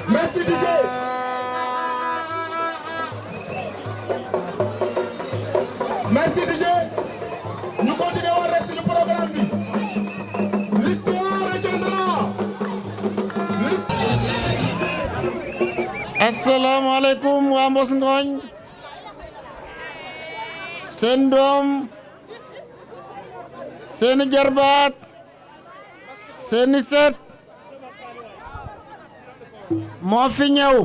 Merci DJ. Merci DJ. Ñu continuer woon rek ci programme bi. L'histoire retiendra. Assalamu alaikum wa Mbos Ngoñ. Seen doom, seeni jarbaat, seeni set moo fi ñëw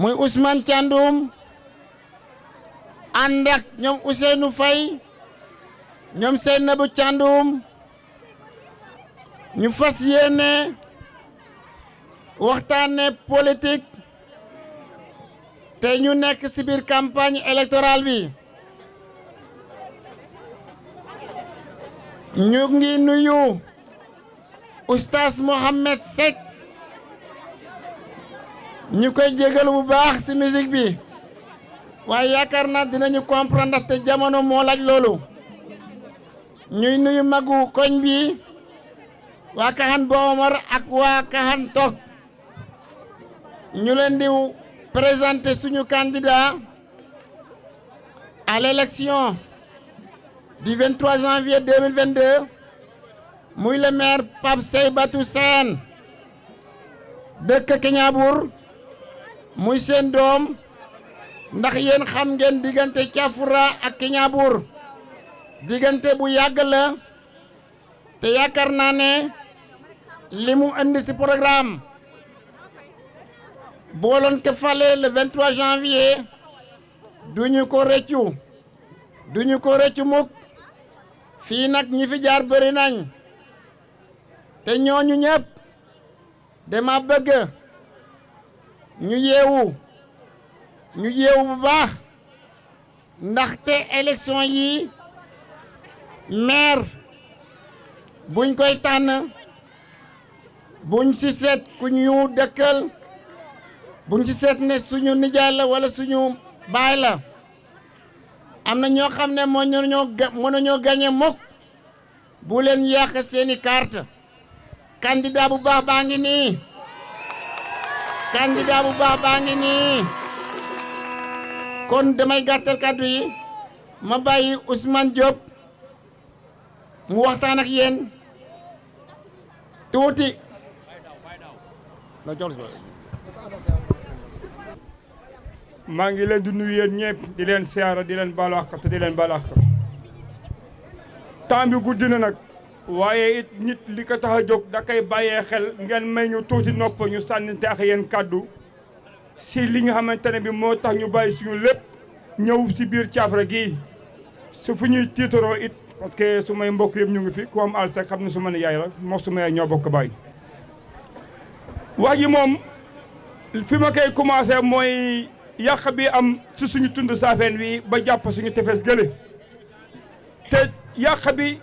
muy Ousmane Thiandoum ànd ak ñoom Ousseynou Faye ñoom Seynabou Thiandoum ñu fas yéene waxtaane politique te ñu nekk ci biir campagne électorale bi ñu ngi nuyu Oustaz Mohamed Seck ñu koy jégalu bu baax ci musique bi waaye yaakaar naa dinañu comprendre ndaxte jamono moo laaj loolu ñuy nuyu magu koñ bi waa Kaxan Boomar ak waa Kaxan Tok ñu leen di présenter suñu candidat à l'élection du 23 janvier 2022 muy le maire Pape Seybatou Sène dëkk Kignanbour muy seen doom ndax yéen xam ngeen diggante Thiafoura ak Kignanbour diggante bu yàgg la te yaakaar naa ne li mu indi ci programme booloon ko fale le 23 janvier duñu ko rëccu mukk fii nag ñi fi jaar bëri nañ te ñooñu ñëpp dama bëgg ñu yeewu bu baax ndaxte élection yi maire buñ koy tànn buñ ci seet ku ñu dëkkal buñ ci seet ne suñu nijaay la wala suñu baay la am na ñoo xam ne mënuñoo gagné mukk bu leen yàq seeni carte candidat bu baax baa ngi nii kon damay gàttal kàddu yi ma bàyyi Ousmane Diop mu waxtaan ak yéen tuuti maa ngi leen di nuyu yéen ñëpp di leen siyaara di leen baalu àq te di leen baalu àq temps bi guddi na nag waaye it nit li ko tax a jóg da koy bàyyee xel ngeen may ñu tuuti nopp ñu sànninte ak yéen kàddu si li nga xamante ne bi moo tax ñu bàyyi suñu lépp ñëw si biir Thiafra gii su fu ñuy tiitaroo it parce que su may mbokk yëpp ñu ngi fi ku am alsek xam ne su ma ne yaay la moo su ma yaay ñoo bokk bàyyi wax ji moom fi ma koy commencé mooy yàq bi am si suñu tund saafeen wi ba jàpp suñu tefes gële te yàq bi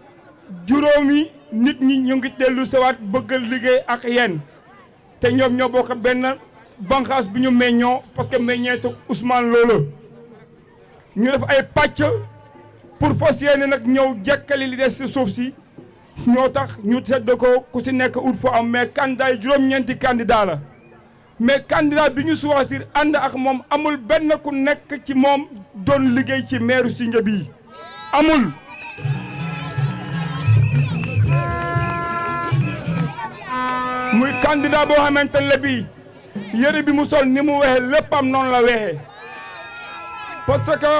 juróomi nit ñi ñu ngi dellu sewaat bëgg liggéey ak yéen te ñoom ñoo bokk benn banqaas bi ñu meññoo parce que meññeetu Ousmane Lolo ñu def ay pàcc pour fas yéene nag ñëw jekkali li des si suuf si ñoo tax ñu sedd ko ku si nekk ut fa am mais candidat yi juróom-ñeenti candidat la mais candidat bi ñu choisir ànd ak moom amul benn ku nekk ci moom doon liggéey ci maire Sindia bii amul. muy candidat boo xamante ne bii yëre bi mu sol ni mu weexee léppam noonu la weexee parce que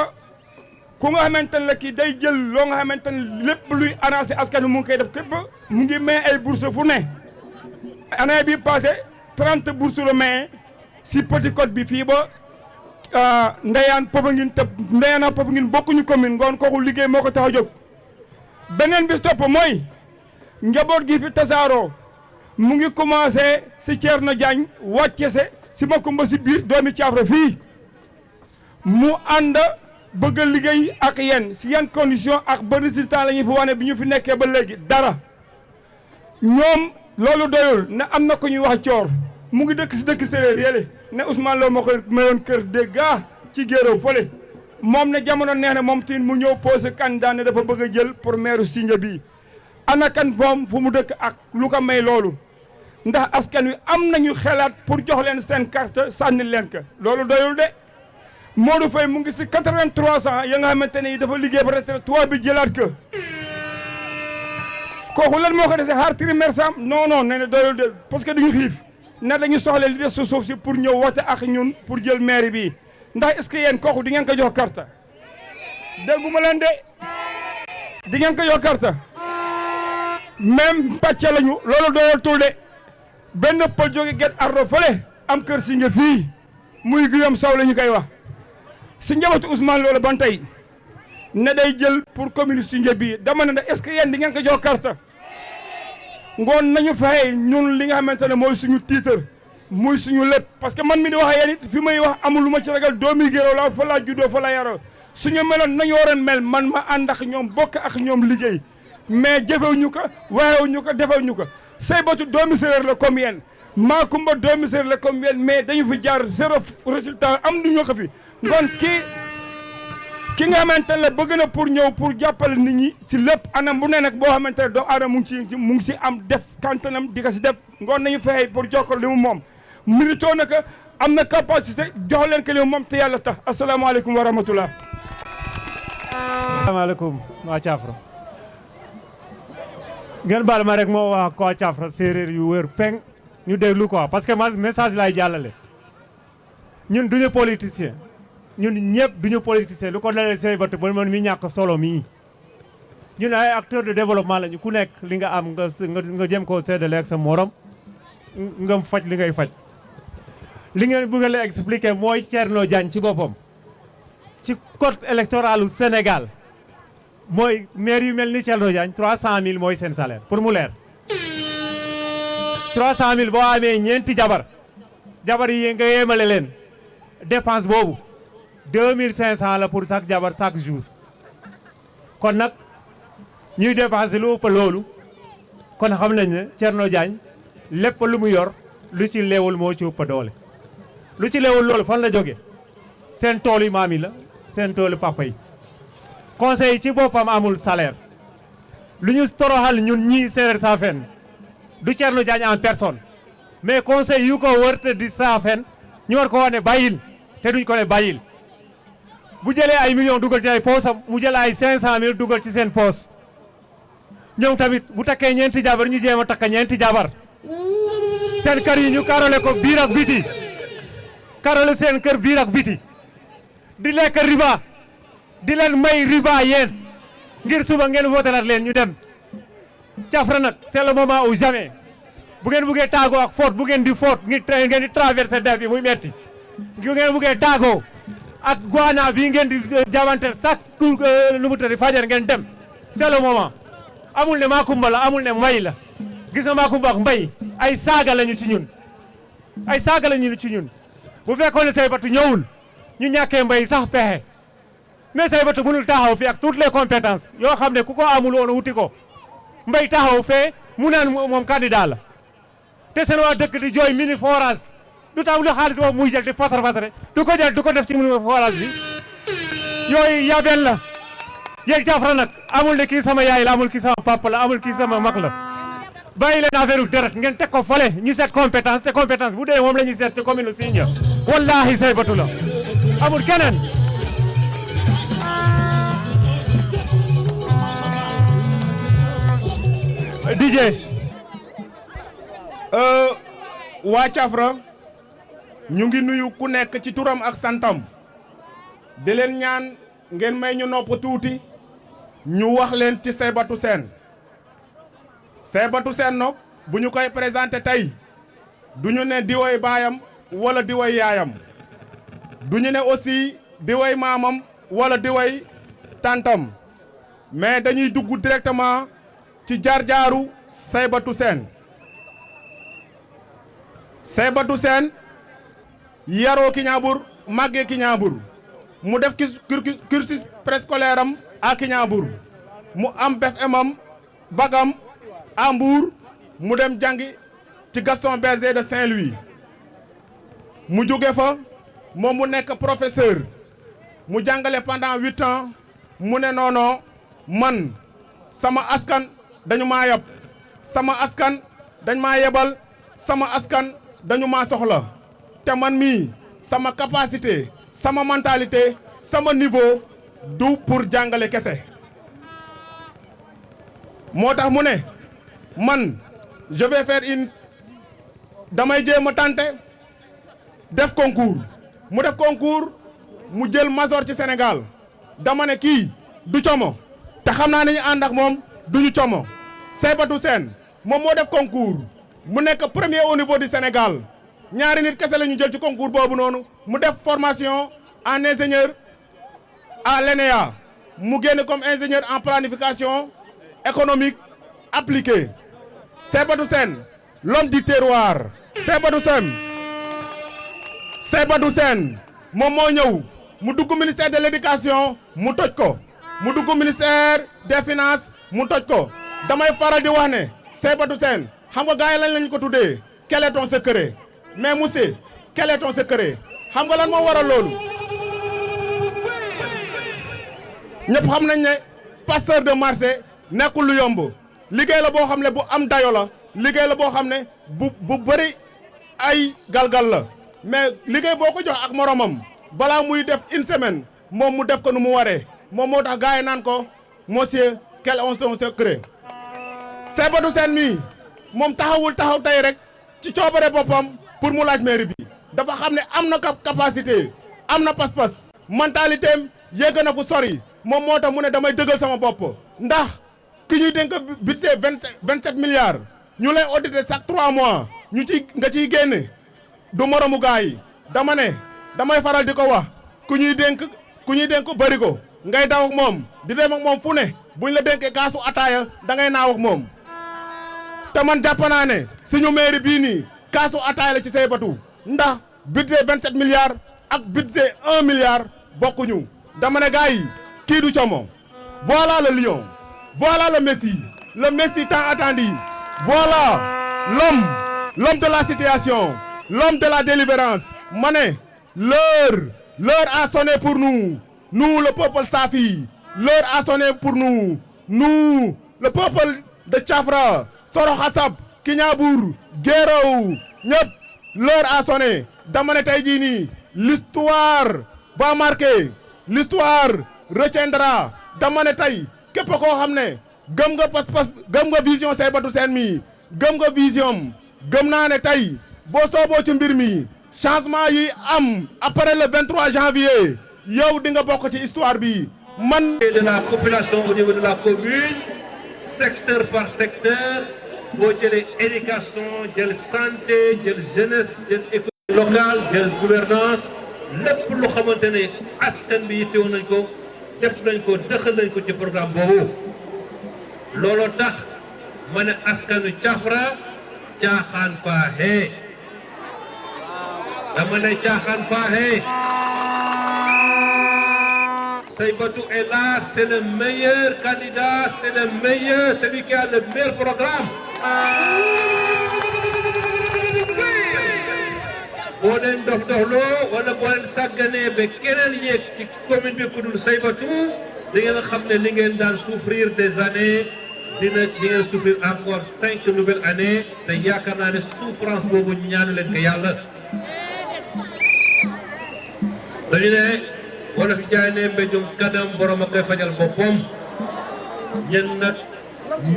ku nga xamante ne la kii day jël loo nga xamante ne lépp luy arrangé askan wi mu ngi koy def képp mu ngi may ay bourse fu ne année bi passé 30 bourses la maye si Petite Côte bi fii ba Ndeyane Popenguine te Ndeyane ak Popenguine bokkuñu commune ngoon kooku liggéey moo ko tax a jóg beneen bi topp mooy njaboot gi fi tasaaroo mu ngi commencé si Thierno Diagne wàcce se si Makumba si biir doomi Caafra fii mu ànd bëgg a liggéey ak yéen si yan condition ak ba résultat la ñu fi wane bi ñu fi nekkee ba léegi dara ñoom loolu doyul ne am na ko ñuy wax coor mu ngi dëkk si dëkk séeréer yële ne Ousmane Lo ma ko mayoon kër dégga ci géréw fële moom ne jamono neex na moom tin mu ñëw posé candidat ne dafa bëgg a jël pour maire Sindia bii ana kan foom fu mu dëkk ak lu ko may loolu ndax askan wi am nañu xelaat pour jox leen seen carte sànni leen ko loolu doyul de Modou Faye mu ngi si 83 ans ya nga xamante ne dafa liggéey ba retraite tubaab bi jëlaat ko kooku lan moo ko dese xaar trimestre sam non nee na doyul de parce que duñu xiif ne dañu soxla li des su suuf si pour ñëw wote ak ñun pour jël mairie bi ndax est-ce que yéen kooku di ngeen ko jox carte dégguma leen de di ngeen ko jox carte même pàcce lañu loolu doyul tul de benn pël jóge Guet Ardo fële am kër Sindia fii muy Guillaume Sow la ñu koy wax si njabootu Ousmane loolu ban tey ne day jël pour commune Sindia bii dama ne est-ce que yéen di ngeen ko jox carte ngoon nañu fexe ñun li nga xamante ne mooy suñu titre muy suñu lépp parce que man mi di wax yéen it fi may wax amul lu ma ci ragal doomi Géraw la fa laa juddoo fa la yaroo suñu meloon nañu waroon mel man ma ànd ak ñoom bokk ak ñoom liggéey mais jëfewuñu ko waxewuñu ko defewuñu ko Saybatu doomi séeréer la comme yéen Makumba doomi séeréer la comme yéen mais dañu fi jaar zéro résultat am du ñu ko fi ngoon ki nga xamante ne bëgg na pour ñëw pour jàppale nit ñi ci lépp anam bu ne nag boo xamante ne doomu aadama mu ngi si am def kantanam di ko si def ngoon nañu fexe pour jokkal li mu moom militoo na ko am na capacité jox leen ko li mu moom te yàlla tax asalaamaaleykum wa rahmatullah. asalaamaaleykum waa Caafra ngeen baal ma rek moo wax ko Caafra séeréer yu wër peng ñu déglu quoi parce que message lay jàllale ñun duñu politicien ñun ñëpp duñu politicien lu ko dalee Saybatu ba man mi ñàkk solo mii ñun ay acteur de développement lañu ku nekk li nga am nga jëm koo séddale ak sa morom nga faj li ngay faj li ngeen bëgg a expliquer mooy Thierno Diagne ci boppam ci code électoral u Sénégal mooy maire yu mel ni Thierno Diagne 300000 mooy seen salaire pour mu leer 300000 boo amee ñeenti jabar yi nga yemale leen dépense boobu 2500 la pour chaque jabar chaque jour kon nag ñuy dépensé lu ëpp loolu kon xam nañ ne Thierno Diagne lépp lu mu yor lu ci leewul moo ci ëpp doole lu ci leewul loolu fan la jóge seen tool yi maam yi la seen toolu papa yi conseil yi ci boppam amul salaire lu ñu toroxal ñun ñii séeréer Saafeen du Thierno Diagne en personne mais conseil yu ko wër te di Saafeen ñu war ko wane bàyyil te duñ ko ne bàyyil bu jëlee ay millions dugal ci ay poosam mu jël ay 500000 dugal ci seen poos ñoom tamit bu takkee ñeenti jabar ñu jéem a takka ñeenti jabar seen kër yi ñu karole ko biir ak biti karole seen kër biir ak biti di lekk riba di leen may riba yéen ngir suba ngeen votelat leen ñu dem Caafra nag c'est le moment ou jamais bu ngeen buggee taagoo ak faute bu ngeen di faute ngeen di traversé der bi muy metti bu ngeen buggee taagoo ak guana bi ngeen di jamante sax lu mu tëdd fajar ngeen dem c'est le moment amul ne Makumba la amul ne Mbay la gis nga Makumba ak Mbay ay saaga lañu ci ñun ay saaga lañu ci ñun bu fekkoon ne Saybatu ñëwul ñu ñàkkee Mbay sax pexe mais Saybatu mënul taxaw fi ak toutes les compétences yoo xam ne ku ko amul woon wuti ko Mbay taxaw fee mu naan moom candidat la te seen waa dëkk di jooy mini forage du tax lu xaalis boobu muy jël di pasar pasare du ko jël du ko def ci mini forage bi yooyu yabel la yeeg Jafra nag amul ne kii sama yaay la amul kii sama papa la amul kii sama mag la bàyyi leen affaire u deret ngeen teg ko fole ñu seet compétence te compétence bu dee moom la ñuy seet ci commune Sindia wallahi Saybatu la amul keneen DJ waa Cafra ñu ngi nuyu ku nekk ci turam ak santam di leen ñaan ngeen may ñu nopp tuuti ñu wax leen ci Saybatu Sène Saybatu Sène nag bu ñu koy présenté tey du ñu ne diwoy baayam wala diwoy yaayam du ñu ne aussi diwoy maamam wala diwoy tantam mais dañuy dugg directement ci jaar-jaaru Saybatu Sène Saybatu Sène yaroo Kignanbour màggee Kignanbour mu def cursus préscolaire am à Kignanbour mu am BFM am bagam à Mbour mu dem jàngi ci Gaston Berger de Saint-Louis mu jóge fa moom mu nekk professeur mu jàngale pendant 8 ans mu ne noono man sama askan dañu maa yab sama askan dañ maa yebal sama askan dañu maa soxla te man mii sama capacité sama mentalité sama niveau du pour jàngale kese moo tax mu ne man je vais faire damay jéem a tenter def concours mu def concours mu jël major ci Sénégal dama ne kii du como te xam naa ne ñu ànd ak moom duñu como Saybatu Sène moom moo def concours mu nekk premier au niveau du Sénégal ñaari nit kese la ñu jël ci concours boobu noonu mu def formation en ingénieur à l'ENEA mu génn comme ingénieur en planification économique appliquée Saybatu Sène l'homme du terroir Saybatu Sène moom moo ñëw mu dugg ministère de l'éducation mu toj ko mu dugg ministère des finances mu toj ko damay faral di wax ne Saybatu Sène xam nga gars yi lañ lañ ko tuddee quel est ton secret mais monsieur quel est ton secret xam nga lan moo waral loolu ñëpp xam nañ ne pasteur de marché nekkul lu yomb liggéey la boo xam ne bu am dayo la liggéey la boo xam ne bu bëri ay galgal la mais liggéey boo ko jox ak moromam balaa muy def une semaine moom mu def ko nu mu waree moom moo tax gars yi naan ko monsieur quel est ton secret Saybatu Sène mii moom taxaw tey rek ci coobare boppam pour mu laaj mairie bi dafa xam ne am na capacité am na pas-pas mentalité am yegg na fu sori moom moo tax mu ne damay dëggal sama bopp ndax ki ñuy dénk budget 27 milliards ñu lay auditer chaque 3 mois ñu nga ciy génne du moromu gars yi dama ne damay faral di ko wax ku ñuy dénk bëri ko ngay daw ak moom di dem ak moom fu ne buñ la dénkee kaasu ataaya da ngay naaw ak moom te man jàpp naa ne suñu mairie bii nii kaasu ataaya la ci Saybatu ndax budget 27 milliards ak budget 1 milliard bokkuñu dama ne gars yi kii du como voilà le lion voilà le Messi tant attendu voilà l'homme de la situation l'homme de la délivrance ma ne l'heure a sonné pour nous le peuple Safi l'heure a sonné pour nous le peuple de Cafra Soroxasab Kignanbour Guéréo ñëpp l'heure a sonné dama ne tey jii nii l'histoire va marquer l'histoire retiendra dama ne tey képp koo xam ne gëm nga pas-pas gëm nga vision Saybatu Sène mi gëm nga vision gëm naa ne tey boo sooboo ci mbir mi changement yi am après le 23 janvier yow di nga bokk ci histoire bi man. de la population au niveau de la commune secteur par secteur boo jëlee éducation jël santé jël jeunesse jël économie locale jël gouvernance lépp lu xamante ne askan bi yittewoon nañ ko def nañ ko dëxal nañ ko ci programme boobu looloo tax ma ne askanu Cafra caaxaan faaxee dama ne caaxaan faaxee Saybatu est là, c'est le meilleur candidat, c'est le meilleur, celui qui a le meilleur programme. boo leen dof-dofloo wala boo leen sàgganee ba keneen yéeg ci commune bi ku dul Saybatu di ngeen xam ne li ngeen daan souffrir des années di ngeen souffrir encore 5 nouvelles années te yaakaar naa ne souffrance boobu ñaanu leen ko yàlla. dañu ne wala fi jaay ne mbéjum kanam borom a koy fajal boppam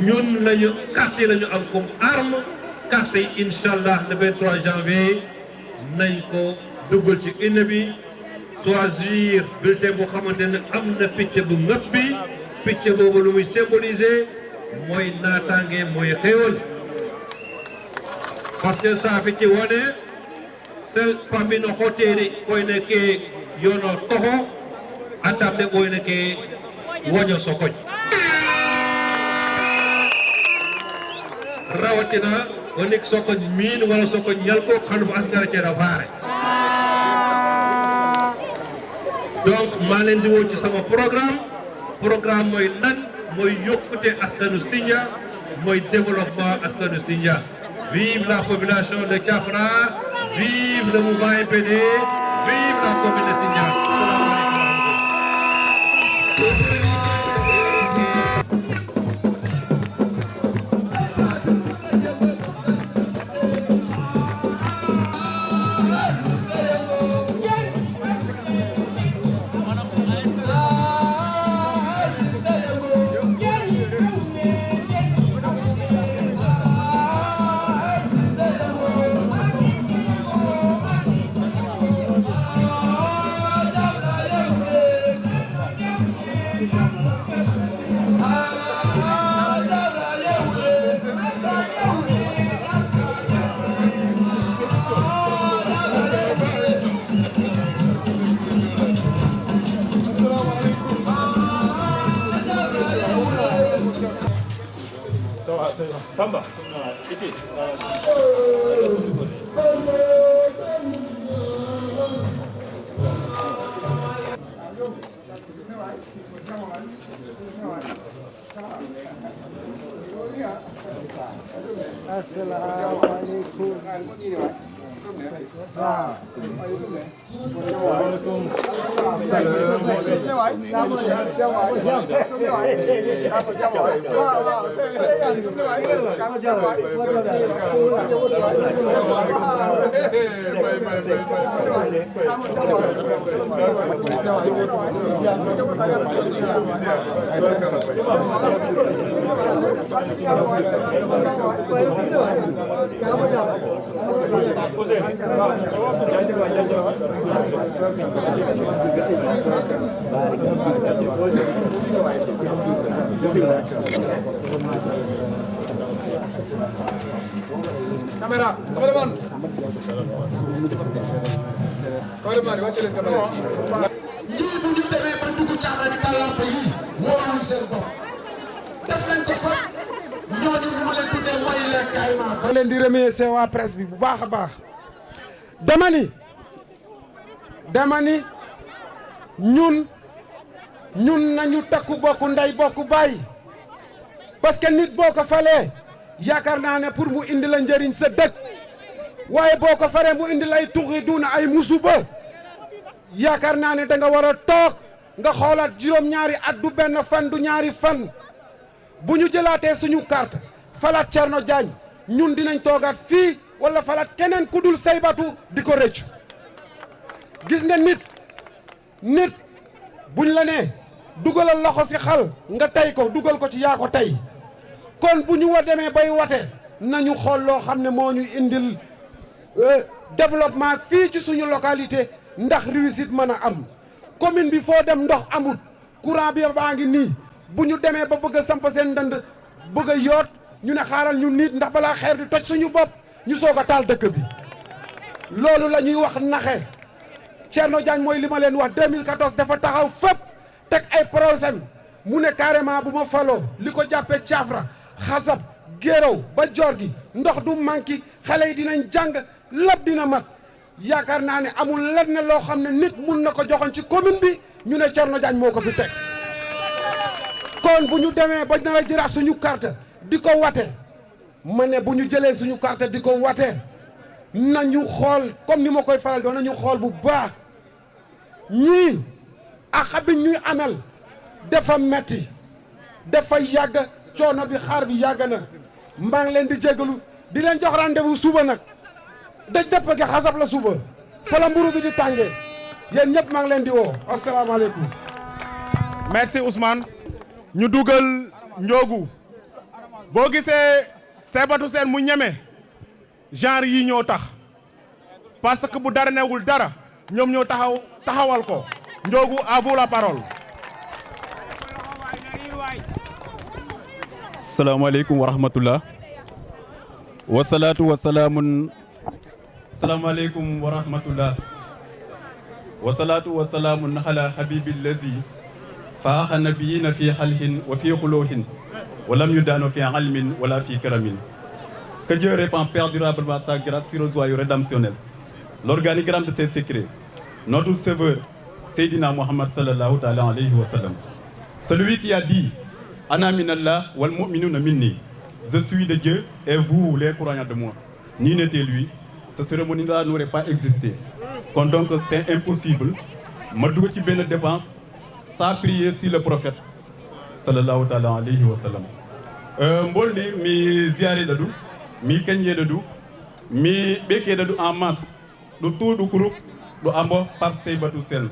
ñun lañu carte yi lañu am comme arme carte yi incha allah le 23 janvier nañ ko dugal ci urne bi choisir bulletin bu xamante ne am na picc bu ngëpp bi picc boobu lu muy symboliser mooy naataange mooy xéewal parce que saa fi ci wane sel pambino hoteeri koyne ke yono toho atamde ɓoyne ke woño sokoñ rawatina wonik sokoñ miin wala sokoñ ñalko xandu fo asgara ceeda faare donc maa leen di woo ci sama programme mooy lan mooy yokkute askanu Sindia mooy développement askanu Sindia. Vive la population de Thiafra, vive le mouvement MPD, vive la commune de Sindia. Samba. Assalamualaikum. Kamera, teman-teman. Kameraman, wàcc leen kamera. ñii bu ñu demee ba dugg Thiamra di Balla yi wóoruñ seen bopp def nañ ko fa ñooñu ñu ma leen tuddee mooy leen carrément. ma leen di remercier waa presse bi bu baax a baax dama ni ñun nañu takku bokk ndey bokk baay parce que nit boo ko falee yaakaar naa ne pour mu indi la njëriñ sa dëkk waaye boo ko faree mu indi lay tuxi duna ay musuba yaakaar naa ne da nga war a toog nga xoolaat juróom-ñaari at du benn fan du ñaari fan bu ñu jëlaatee suñu carte falaat Thierno Diagne ñun dinañ toogaat fii wala falaat keneen ku dul Saybatu di ko rëccu gis nga nit buñ la nee dugalal loxo ci xal nga tey ko dugal ko ci yaa ko tey kon bu ñu wa demee bay wate nañu xool loo xam ne moo ñu indil développement fii ci suñu localité ndax réussite mën a am commune bi foo dem ndox amul courant bi baa ngi nii bu ñu demee ba bëgg a samp seen ndënd bëgg a yoot ñu ne xaaral ñu nit ndax balaa xeer di toj suñu bopp ñu soog a taal dëkk bi loolu la ñuy wax naxe Thierno Diagne mooy li ma leen wax 2014 dafa taxaw fépp teg ay projet mu ne carrément bu ma faloo li ko jàppee Thiafra xasab géraw ba joor gi ndox du manqué xale yi dinañ jàng lépp dina mat yaakaar naa ne amul lenn loo xam ne nit mun na ko joxoon ci commune bi ñu ne Thierno Diagne moo ko fi teg kon bu ñu demee ba nar a jëraat suñu carte di ko wate ma ne bu ñu jëlee suñu carte di ko wate nañu xool comme ni ma koy faral doon nañu xool bu baax ñii ak bi ñuy amel dafa metti dafa yàgg coono bi xaar bi yàgg na maa ngi leen di jégalu di leen jox rendez-vous suba nag daj dëpp gi xasab la suba fa la mburu bi di tàngee yéen ñëpp maa ngi leen di woo asalaamaaleykum. merci Ousmane ñu dugal Ndiogou boo gisee Saybatu Seen mu ñeme genre yi ñoo tax parce que bu dara newul dara ñoom ñoo taxawal ko Ndiogou à vous la parole. salaamaaleykum wa rahmatullah wasalaatu wasalaamun salaamaaleykum wa rahmatullah wasalaatu wasalaamun ala habibillazi faaxa nabiyina fi xalhin wa fi xuloohin wa lam yudaano fi almin wala fi karamin. Que Dieu répand perdurablement sa grâce sur le joyau rédemptionnel, l'organigramme de ses secrets, notre sauveur Seydina Muhammad sallallahu alayhi wa sallam. Celui qui a dit Ana minallah wal mu'minuna minni. Je suis de Dieu et vous les croyants de moi. Ni n'était lui, cette cérémonie-là n'aurait pas existé. Kon donc c'est impossible ma dugg ci benn dépense sans prier sur le prophète sallallahu alayhi wa sallam. Mboldi mi ziyaare dadu mi kañƴe dadu mi ɓeke dadu en masse ɗo tuuɗu kuruk ɗo ambo Pape Saybatu Sène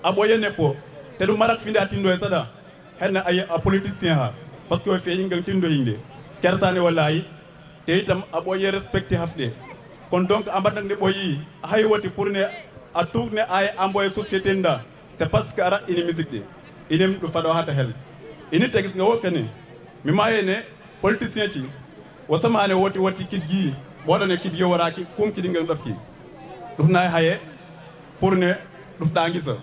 a ɓoye neppo te ɗum marat finde a tindo e saɗa henna a politicien ha par ce que o feeñi ngan tindo yinde kersane wallahi te itam a ɓoye respecté hafɗe kon donc a mbaɗnat nde ɓoyi hay woti pour ne a tugne ay ambo e société nda c'est parce que ara ini musique ɗe inem ɗo faɗo hata hel ini tegis nga wokkane mi mayene politicien ci wo samane woti kid gi ɓoɗone kid yoworaki kum kiɗi ngal ɗofki ɗufna haye pour ne ɗufɗa gisa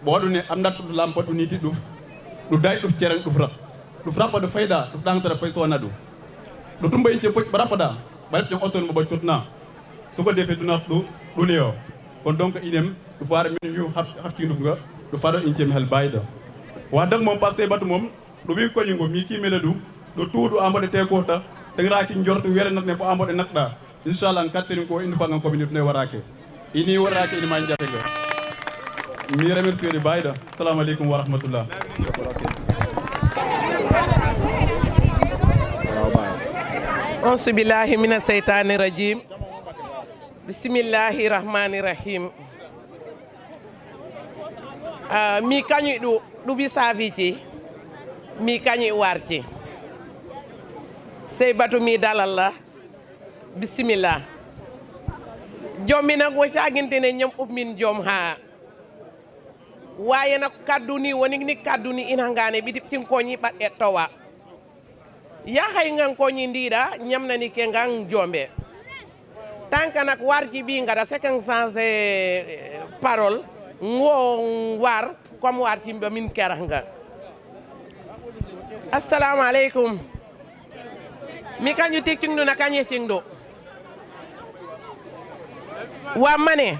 ɓoɗone am nattuɗo lampa ɗu niti ɗu day ɗuf ceren ɗuf rappa ɗo fayda ɗuf ɗangtara pay sowna ɗu tumba ince poƴ ɓa rappaɗa ɓa ref ƴon auton mo ɓa cotna suba defe ɗuna ɗu leyo kon donc inem ɗu fara min yu hafti ɗuf nga ɗu faɗo incem hel bayda wa dag moom Pape Saybatu moom ɗo wi koñingo mi kimele ɗum ɗo tuuɗu amboɗe te kota tegraki jortu were natne ko amboɗe nakɗa inchallah en katterin ko indi fangan koɓe nifne warake ini warake ini ma jatega mi remercie ɗi bayda assalamu aleykum wa rahmatullah. auzu billahi mina seytani rajim bisimillahi rahmani rahim mi kañi ɗuɓi saafici mi kañi warci Saybatu mi dalal la bisimilla jommi nag wo cagintene ñom min jom ha waye nak kaddu ni woni ni kaddu ni ina ngane ɓiɗi cinkoñi ɓaɗɗe towa yahay ngan koñi ndiɗa ñamnani ke ngan jombe tanka nak warci ɓi ngara second changé parole ngo war comme warci mba min kerax nga assalamu aleykum mi kañu tig cingɗu na kañe cingɗu wa mane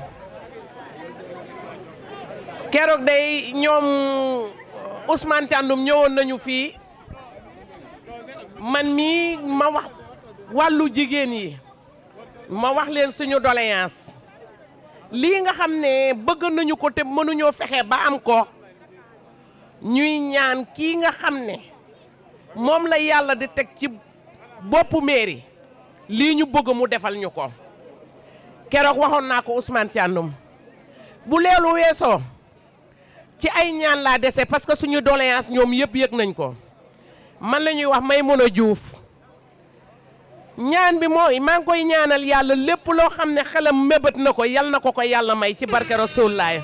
keroog day ñoom Ousmane Thiandoum ñëwoon nañu fii man mii ma wax wàllu jigéen yi ma wax leen suñu doléance lii nga xam ne bëgg nañu ko te mënuñoo fexe ba am ko ñuy ñaan kii nga xam ne moom la yàlla di teg ci boppu mairie lii ñu bëgg mu defal ñu ko keroog waxoon naa ko Ousmane Thiandoum bu leelu weesoo ci ay ñaan laa dese parce que suñu doléance ñoom yëpp yëg nañ ko man la ñuy wax Maimouna Diouf ñaan bi mooy maa ngi koy ñaanal yàlla lépp loo xam ne xelam mébét na ko yal na ko yàlla may ci barke Rasulullaay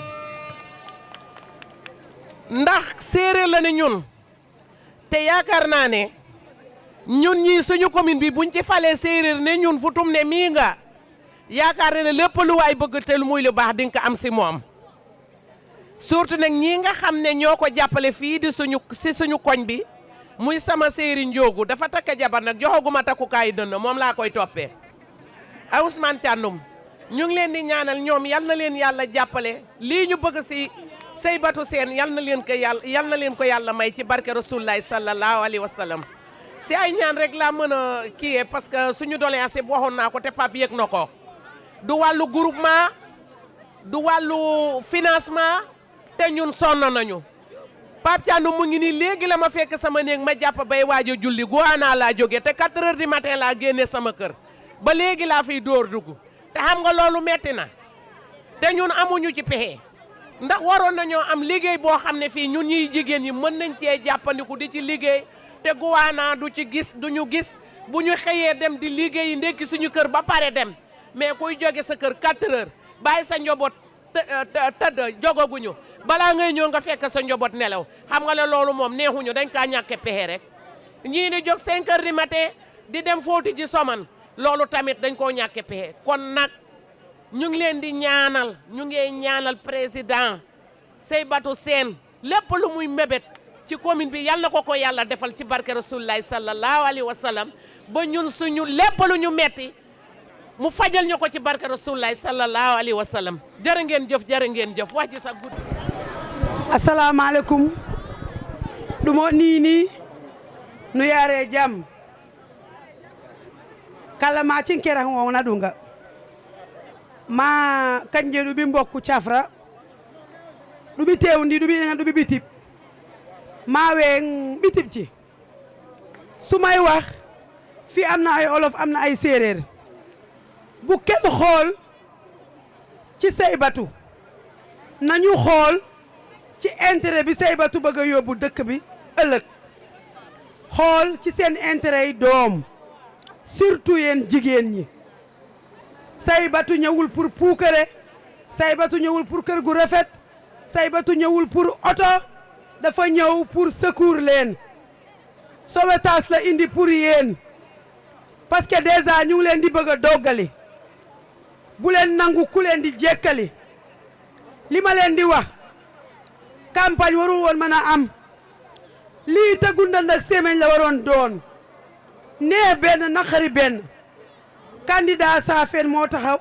ndax séeréer la ne ñun te yaakaar naa ne ñun ñii suñu commune bi buñ ci falee séeréer ne ñun fu tum ne mii nga yaakaar ne lépp lu waay bëgg te lu muy lu baax di nga ko am si moom surtout nag ñii nga xam ne ñoo ko jàppale fii di suñu koñ bi muy sama séeri Ndiogou dafa takk jabar nag joxaguma takkukaayu dënn moom laa koy toppee ay Ousmane Thiandoum ñu ngi leen di ñaanal ñoom yal na leen yàlla jàppale lii ñu bëgg si Saybatu Sène yal na leen ko yàlla may ci barke Rasulullaay sallallahu alayhi wa sallam si ay ñaan rek laa mën a kii parce que suñu doléance yi waxoon naa ko te Pape yëg na ko du wàllu groupement du wàllu financement te ñun sonn nañu Pape Thiandoum mu ngi nii léegi la ma fekk sama néeg ma jàpp bay waajo julli Guana laa jógee te 4 heures du matin laa génne sama kër ba léegi laa fiy dóor dugg te xam nga loolu metti na te ñun amuñu ci pexe ndax waroon nañoo am liggéey boo xam ne fii ñun ñuy jigéen ñi mën nañ cee jàppandiku di ci liggéey te Guana du ci gis du ñu gis bu ñu xëyee dem di liggéeyi ndekki suñu kër ba pare dem mais kuy jóge sa kër 4 heures bàyyi sa njaboot tëdd jogaguñu balaa ngay ñëw nga fekk sa njaboot nelaw xam nga ne loolu moom neexuñu dañ kaa ñàkke pexe rek ñii di jóg 5 heures du matin di dem fóoti ji soman loolu tamit dañ koo ñàkke pexe kon nag ñu ngi leen di ñaanal ñu ngi ñaanal président Saybatu Sène lépp lu muy mébét ci commune bi yal na ko yàlla defal ci barke Rasulullahi sallallahu alayhi wa sallam ba ñun suñu lépp lu ñu metti mu fajal ñu ko ci barke Rasulullahi sallallahu alayhi wa sallam jërë ngeen jëf wax ji sa gudd. Assalamualaikum ɗumo nini no yare jam kala ma cinkera wona ɗunga ma kanje ɗuɓi mbokku cafra ɗuɓi tewndi ɗuɓi bitib ma we bitibci sumay wax fi am na ay olof am na ay séeréer bu kenn xool ci Saybatu nañu xool ci intérêt bi Saybatu bëgg a yóbbu dëkk bi ëllëg xool ci seen intérêt yi doom surtout yéen jigéen ñi Saybatu ñëwul pour puukare Saybatu ñëwul pour kër gu rafet Saybatu ñëwul pour oto dafa ñëw pour secours leen sauvetage la indi pour yéen parce que déjà ñu ngi leen di bëgg a doggali bu leen nangu ku leen di jekkali li ma leen di wax campagne warul woon mën a am lii tëggu ndënd ak semeñ la waroon doon nee benn naqari benn candidat Saafeen moo taxaw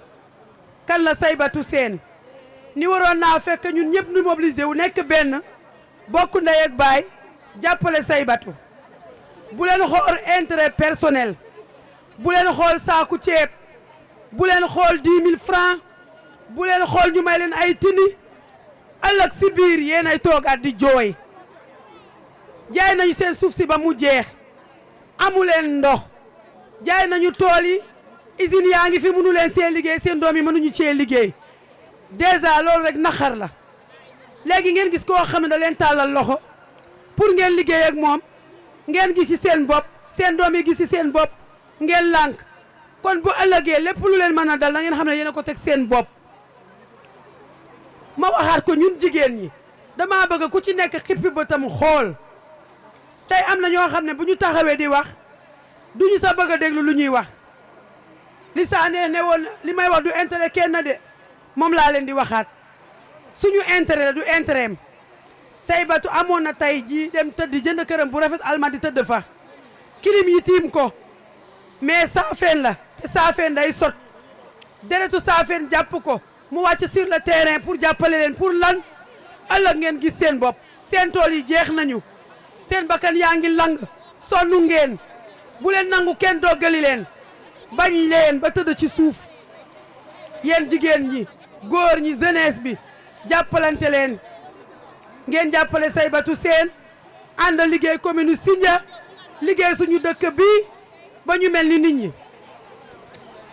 kan la Saybatu Sène ni waroon naa fekk ñun ñëpp ñu mobilisé wu nekk benn bokk ndey ak baay jàppale Saybatu bu leen xool intérêt personnel bu leen xool saaku ceeb bu leen xool 10 000 francs bu leen xool ñu may leen ay tini ëllëg si biir yéen ay toogaat di jooy jaay nañu seen suuf si ba mu jeex amu leen ndox jaay nañu tool yi usine yaa ngi fi mënu leen see liggéey seen doom yi mënuñu cee liggéey déjà loolu rek naxar la léegi ngeen gis koo xam ne da leen tàllal loxo pour ngeen liggéey ak moom ngeen gis ci seen bopp seen doom yi gis ci seen bopp ngeen lànk kon bu ëllëgee lépp lu leen mën a dal na ngeen xam ne yéen a ko teg seen bopp ma waxaat ko ñun jigéen ñi dama bëgg ku ci nekk xippi bëtam xool tey am na ñoo xam ne bu ñu taxawee di wax duñu sa bëgg a déglu lu ñuy wax li saa ne woon li may wax du intérêt kenn de moom laa leen di waxaat suñu intérêt la du intérêt am Saybatu amoon na tey jii dem tëdd jënd këram bu rafet almadi tëdd fa kilim yi tiim ko mais Saafeen la te Saafeen day sot deretu Saafeen jàpp ko mu wàcc sur le terrain pour jàppale leen pour lan ëllëg ngeen gis seen bopp seen tool yi jeex nañu seen bakkan yaa ngi lang sonnu ngeen bu leen nangu kenn doggali leen bañ leen ba tëdd ci suuf yéen jigéen ñi góor ñi jeunesse bi jàppalante leen ngeen jàppale Saybatu Sène ànd liggéey commune Sindia liggéey suñu dëkk bi ba ñu mel ni nit ñi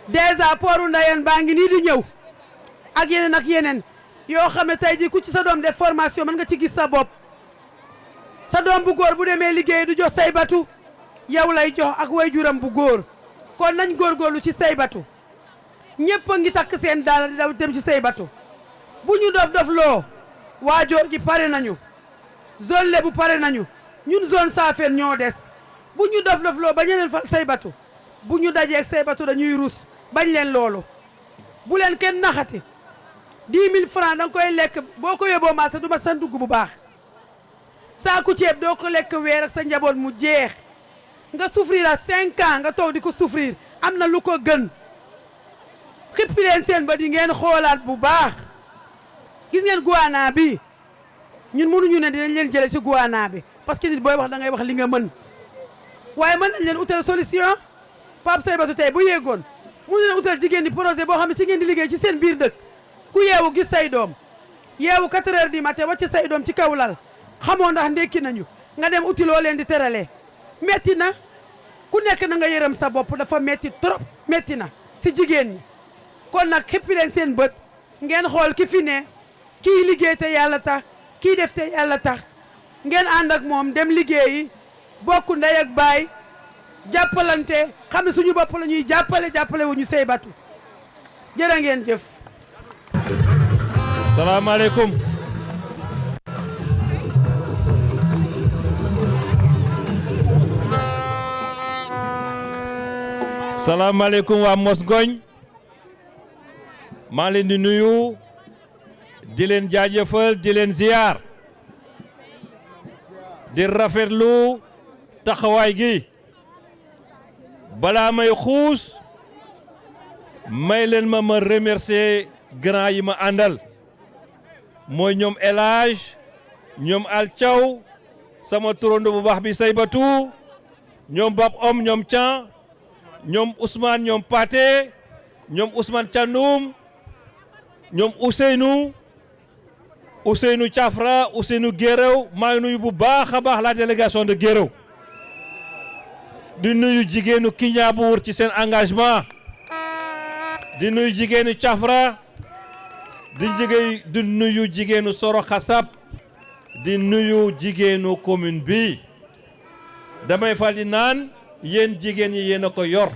déjà pooru Ndayane baa ngi nii di ñëw ak yeneen yoo xam ne tey jii ku ci sa doom def formation mën nga ci gis sa bopp sa doom bu góor bu demee liggéey du jox Saybatu yow lay jox ak waajuram bu góor kon nañ góorgóorlu ci Saybatu ñëpp a ngi takk seen daal di daw dem ci Saybatu bu ñu dof loo waajoo ji pare nañu zone Lebu pare nañu ñun zone Saafeen ñoo des bu ñu dof loo ba ñeneen fa Saybatu bu ñu dajee ak Saybatu dañuy rus bañ leen loolu bu leen kenn naxati 10 000 francs da nga koy lekk boo ko yóbboo marché du ma sa dugg bu baax saaku ceeb doo ko lekk weer ak sa njaboot mu jeex nga souffrir à 5 ans nga toog di ko souffrir am na lu ko gën xippi leen seen ba di ngeen xoolaat bu baax gis ngeen Guana bi ñun mënuñu ne dinañ leen jële ci Guana bi parce que nit booy wax da ngay wax li nga mën waaye mën nañ leen utal solution Pape Seybatou tey bu yeggoon mu leen utal jigéen ñi projet boo xam ne ci ngeen di liggéey ci seen biir dëkk ku yeewu gis say doom yeewu 4 heures du matin wàcc say doom ci kaw lal xamoo ndax ndekki nañu nga dem uti loo leen di teralee metti na ku nekk na nga yërëm sa bopp dafa metti trop metti na si jigéen ñi kon nag xippi leen seen bët ngeen xool ki fi ne kii liggéey te yàlla tax kii def te yàlla tax ngeen ànd ak moom dem liggéeyi bokk ndey ak baay jàppalante xam ne suñu bopp la ñuy jàppale wu ñu Seybatou jërë ngeen jëf. salaamaaleykum. salaamaaleykum waa Mosgoñ maa leen di nuyu di leen jaajëfal di leen ziyaar di rafetlu taxawaay gi balaa may xuus may leen ma remercier grand yi ma àndal mooy ñoom El Hadj ñoom Al Thiaw sama turando bu baax bi Seybatou ñoom Bab Om ñoom Thian ñoom Ousmane ñoom Paté ñoom Ousmane Thiandoum ñoom Ousseynou Thiafra Ousseynou Guéréw maa ngi nuyu bu baax a baax la délégation de Guéréw di nuyu jigéenu Kiñaabuur ci seen engagement di nuyu jigéenu Thiafra di nuyu jigéenu Soro Xasab di nuyu jigéenu commune bi damay fal di naan yéen jigéen yi yéen a ko yor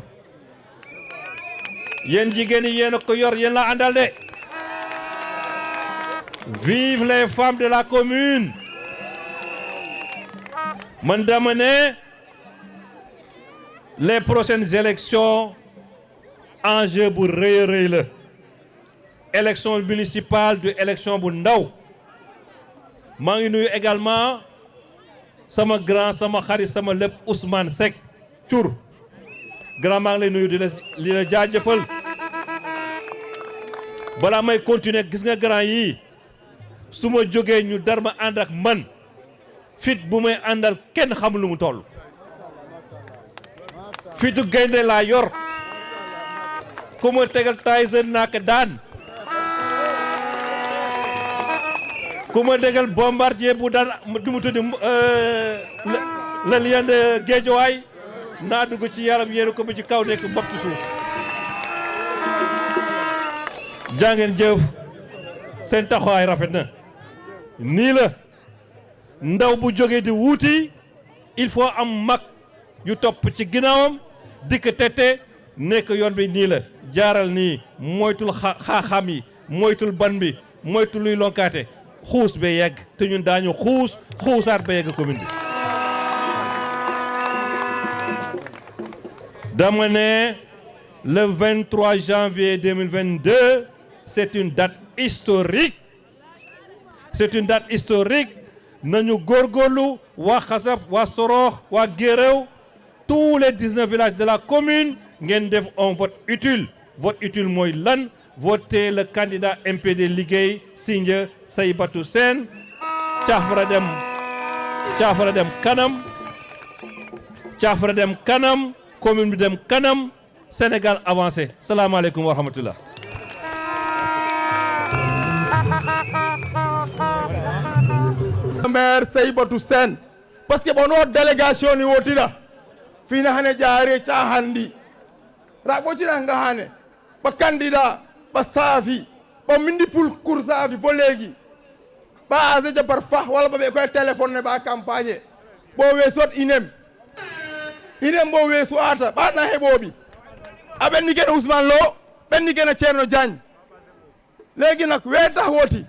yéen jigéen yi yéen a ko yor yéen la àndal de vive les femmes de la commune man dama ne les prochaines élections enjeu bu rëy a rëy la élection municipale du élection bu ndaw maa ngi nuyu également sama grand sama xarit sama lépp Ousmane Seck Thiour grand maa ngi lay nuyu di la jaajëfal balaa may continuer gis nga grand yi su ma jógee ñu dar ma ànd ak man fit bu may àndal kenn xamul lu mu toll fitu gaynde laa yor ku ma tegal Tyson naaka daan ku ma tegal Bombardier bu daan du mu tuddi le lion de Guédiawaye naa dugg ci yaram yéen ko mu ci kaw nekk bopp ci suuf jàngeen jëf seen taxawaay rafet na nii la ndaw bu jógee di wuuti il faut am mag yu topp ci ginnaawam dikk tete nekk yoon bi nii la jaaral nii moytul xaaxaam yi moytul ban bi moytul luy lonkaate xuus ba yegg te ñun daañu xuusaat ba yegg commune bi dama ne le 23 janvier 2022 c'est une date historique nañu góorgóorlu waa Xasab waa Sorokh waa Guéréw tous les 19 villages de la commune ngeen def un vote utile mooy lan voter le candidat MPD liggéey Sindia Seybatou Sène Thiafra dem kanam commune bi dem kanam Sénégal avancé salaamaaleykum wa rahmatullah maire Seybatou Sène parce que bono délégation ni wotira fina hane jaare cahandi raɓocina nga hane ba candidat ba saafi ba mindi pour saafi bo léegi ba aseja par fah walla ba ɓe koye téléphone ne ɓa campagne bo weesot inem bo weesu ata ɓaɗna heɓoɓi a ɓenni kene Ousmane Lo ɓenni kene Thierno Diagne léegi nag weetax woti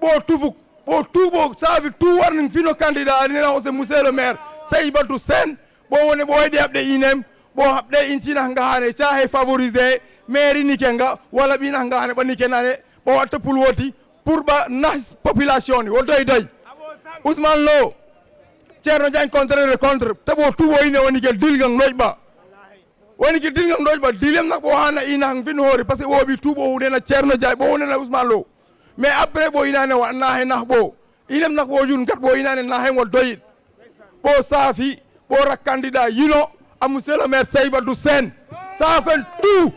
ɓo tufuk ɓo tuuɓo saafi tout warning fino candidat anina ose monsieur le maire Seybatou Sène ɓo woni ɓo waɗi haɓɗe inem ɓo haɓɗe incina nga hane cahe favorisé mairie nike nga walla ɓina nga hane ɓa nike nane ɓo watta pul woti pour ɓa nas population ni wo doy Ousmane Lo Thierno Diagne contre te ɓo tuuɓo ine woni kel dilgal noƴɓa dilem nak ɓo hana ina han fin hoore par ce que woɓi tuuɓo hunena Thierno Diagne ɓo hunena Ousmane Lo mais après ɓo inane waɗna he nah ɓo inem nak ɓo jun kat ɓo inane nah hen wol doyit ɓo saafi ɓora candidat yino a monsieur le maire Saybatu Sène sa fen tout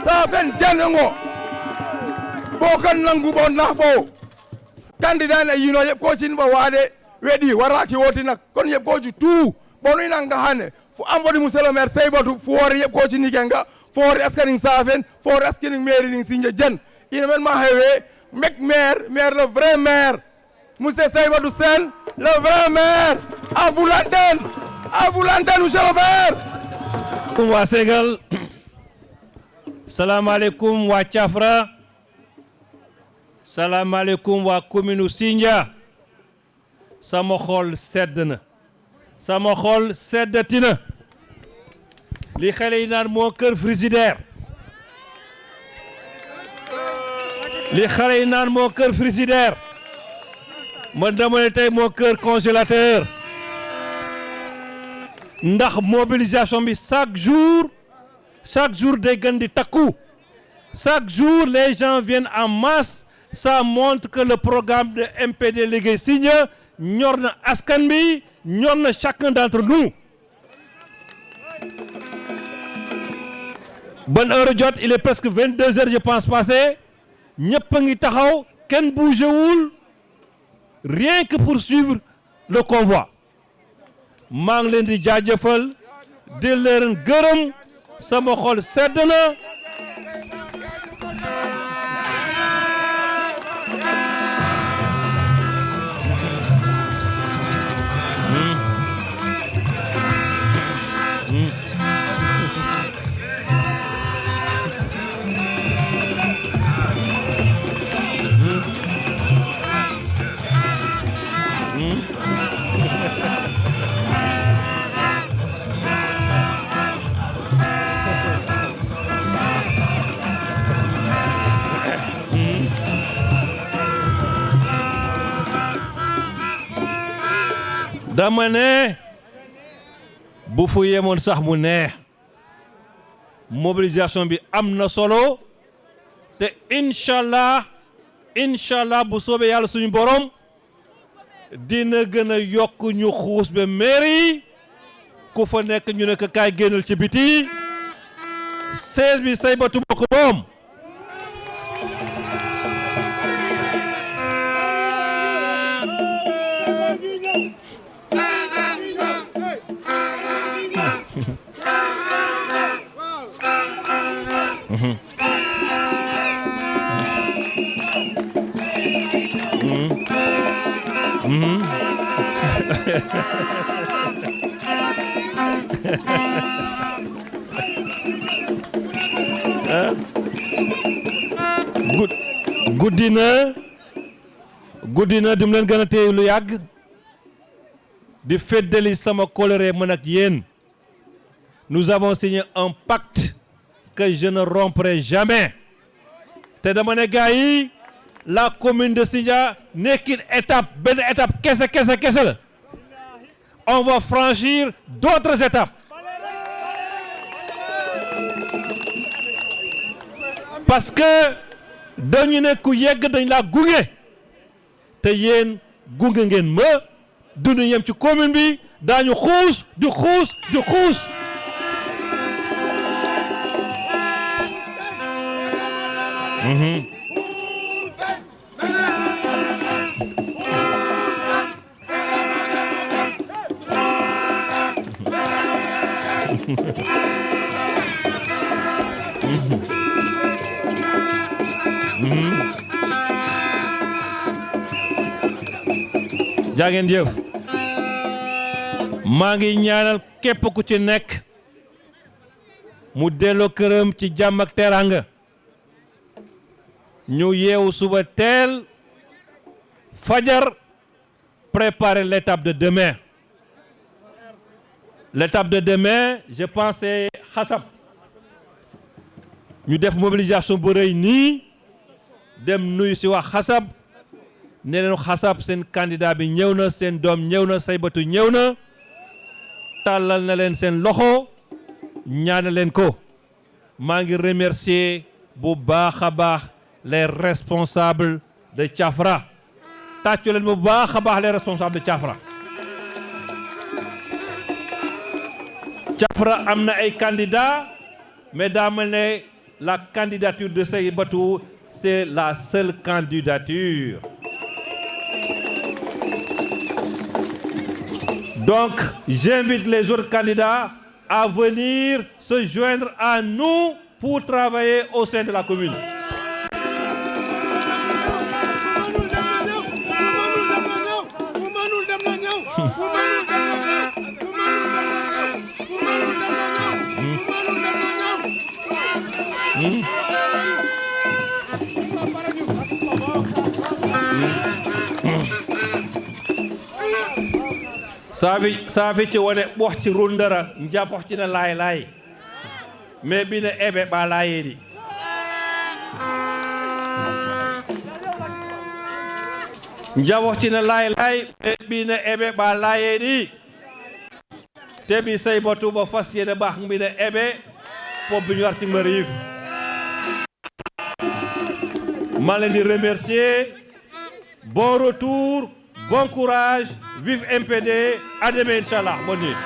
sa fen janengo bo kan nangu bo nax bo candidat na yino yeb ko cin ba waade weɗi waraki wotinak kon yeb ko ci tout bono ina ngahane fo ambodi monsieur le maire Saybatu foore yeb ko ci nikenga foore askaning sa fen foore askaning maire ning sinja jen ina men ma hewe mek maire le vrai maire monsieur Saybatu Sène le vrai maire à vous l'antenne monsieur le maire. waa Ségal salaamaaleykum waa Thiafra salaamaaleykum waa commune Sindia sama xol sedd na sama xol seddati na li xale yi naan moo kër frigidaire li xale yi naan moo kër frigidaire man dama ne tey moo kër congélateur ndax mobilisation bi chaque jour day gën di takku chaque jour les gens viennent en masse ça montre que le programme de MPD Liggéey Sindia ñor na askan bi ñor na chacun d'entre nous. bonne heure jot il est presque 22 heures je pense passé ñëpp a ngi taxaw kenn bougéwul rien que pour suivre le convoi. maa ngi leen di jaajëfal di leen gërëm sama xol sedd na dama ne bu fu yemoon sax mu neex mobilisation bi am na solo te incha allah bu soobee yàlla suñu borom dina gën a yokk ñu xuus ba mairie ku fa nekk ñu nekk kaay génnal ci biti 16 bi Saybatu moo ko moom. guddi na dum leen gën a téye lu yàgg di feddali sama colère man ak yéen. Nous avons signé un pacte que je ne romprai jamais te dama ne gars yi la commune de Sindia nekkin benn étape kese la on va franchir d'autres étapes parce que dañu ne ku yegg dañ la gunge te yéen gunge ngeen ma duñu yem ci commune bi daañu xuus di xuus jaa ngeen jëf maa ngi ñaanal képp ku ci nekk mu delloo këram ci jàmm ak teraanga ñu yeewu suba teel fajar préparer l'étape de demain. L'étape de demain, je pense c'est Xasab ñu def mobilisation bu rëy nii dem nuyu si wax Xasab ne leen Xasab seen candidat bi ñëw na seen doom ñëw na Saybatu ñëw na tàllal na leen seen loxo ñaana leen ko. maa ngi remercier bu baax a baax les responsables de Thiafra tàccu leen bu baax a baax les responsables de Thiafra Thiafra am na ay candidats mais daa mel ne la candidature de Saïbatou c'est la seule candidature. Donc j'invite les autres candidats à venir se joindre à nous pour travailler au sein de la commune. Sabi ci wone ɓox ci rundara njabox ci na laay laay mais bi na ebe ba laayedi njabox ci na laay laay mais bi na ebe ba laayedi te bi Saïbatou ba fas yéene baax bi na ebe pop bi ñu war ci mariif ma leen di remercier. Bon retour, bon courage, vive MPD, à demain Inch'Allah. Bonne nuit.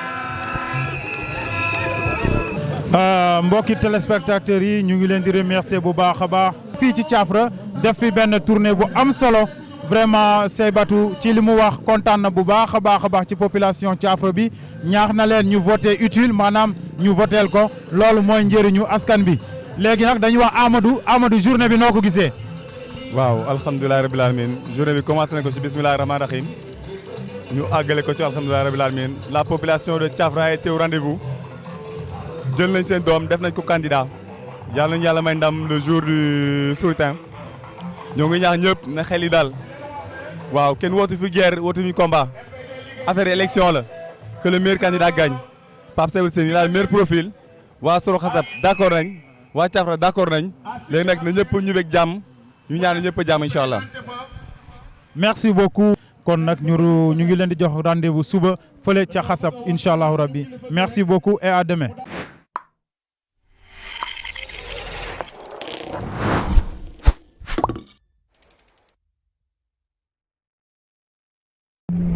mbokki téléspectateurs yi ñu ngi leen di remercier bu baax a baax. fii ci Thiafra def fi benn tournée bu am solo vraiment Saïbatou ci li mu wax kontaan na bu baax a baax ci population Thiafra bi ñaax na leen ñu voté utile maanaam ñu voteel ko loolu mooy njëriñu askan bi léegi nag dañu wax Amadou journée bi noo ko gisee. waaw alhamdulilah rabil alamin journée bi commencé nañ ko ci bismillahi rahmaani rahim ñu àggale ko ci alhamdulilah rabil alamin la population de Thiafra a été au rendez-vous jël nañ seen doom def nañ ko candidat yàlla nañu yàlla may ndam le jour du scrutin ñoo ngi ñaax ñëpp na xel yi daal waaw kenn wootu fi guerre wootu fi combat affaire élection la que le meilleur candidat gagne Pape Saïbatou Sène il a le meilleur profil waa Soro Xasab d'accord nañ waa Thiafra d'accord nañ léegi nag na ñëpp ñu bég jàmm ñu ñaan ñëpp a jàmm incha allah. merci beaucoup. kon nag ñu ngi leen di jox rendez-vous suba fële ca Xasab incha allahu rabbi merci beaucoup et à demain.